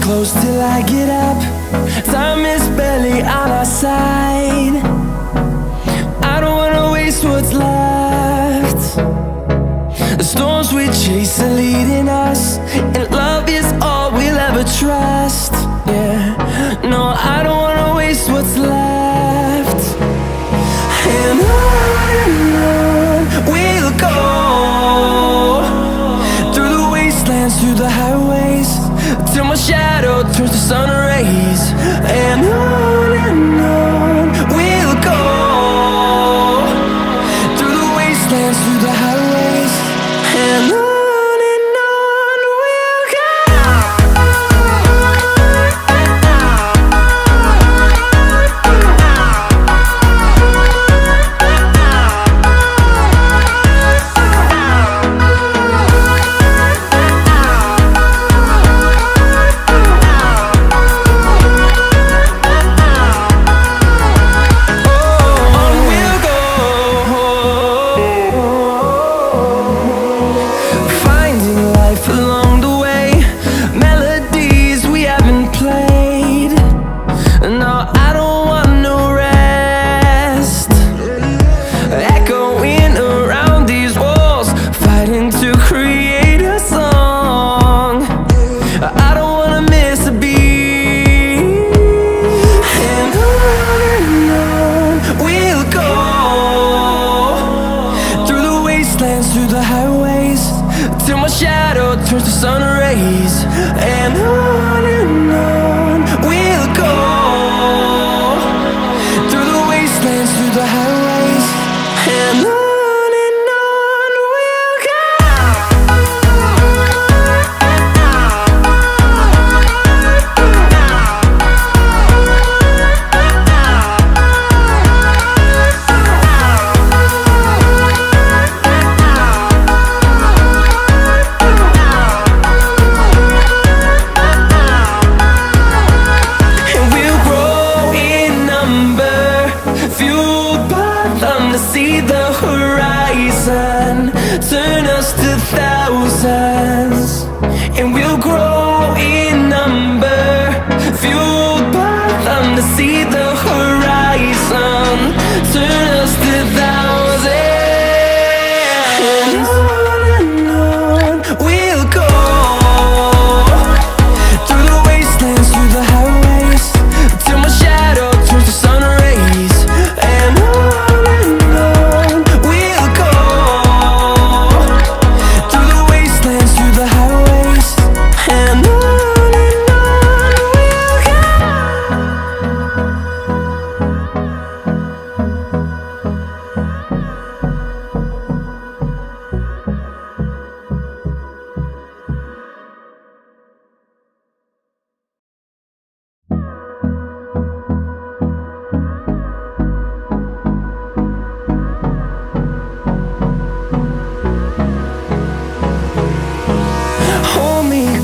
close till I get up. Time is barely on our side. I don't wanna waste what's left. The storms we chase are leading us, and love is all we'll ever trust. Yeah, no, I don't wanna waste what's left. And on we'll go, through the wastelands, through the highways, till my shadow turns to sun rays. And on we'll go, through the wastelands, through the highways, and on we'll go. Through the highways, till my shadow turns to sun rays. And on we'll go, through the wastelands, through the highways, and on we'll go. See the horizon turn us to thousands, and we'll grow in number, fueled by them. To see the horizon turn us to thousands, and on we'll go, through the wastelands, through the highways, till my shadow turns to sun rays. And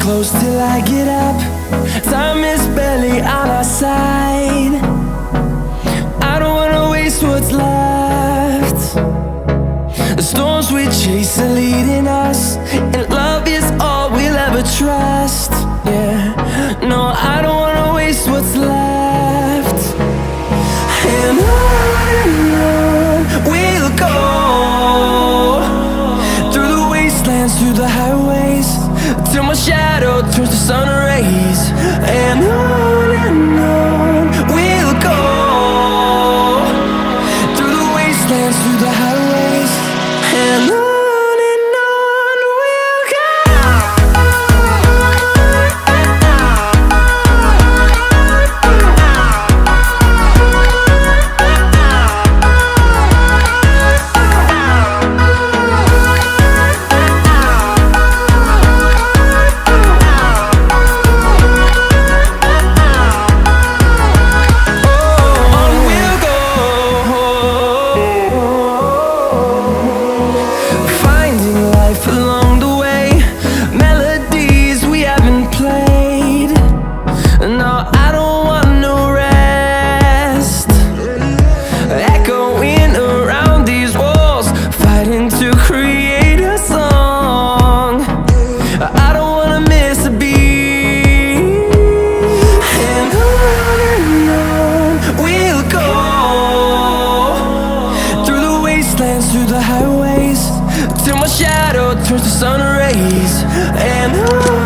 close till I get up. Time is barely on our side. I don't wanna waste what's left. The storms we chase are leading us, and love is all we'll ever trust. Yeah, no, I don't wanna waste what's left. And on we'll go, through the wastelands, through the highways, till my shadow turns to sun rays. And on we'll go, through the wastelands, through the highways, and on we'll go. turns to sun rays, and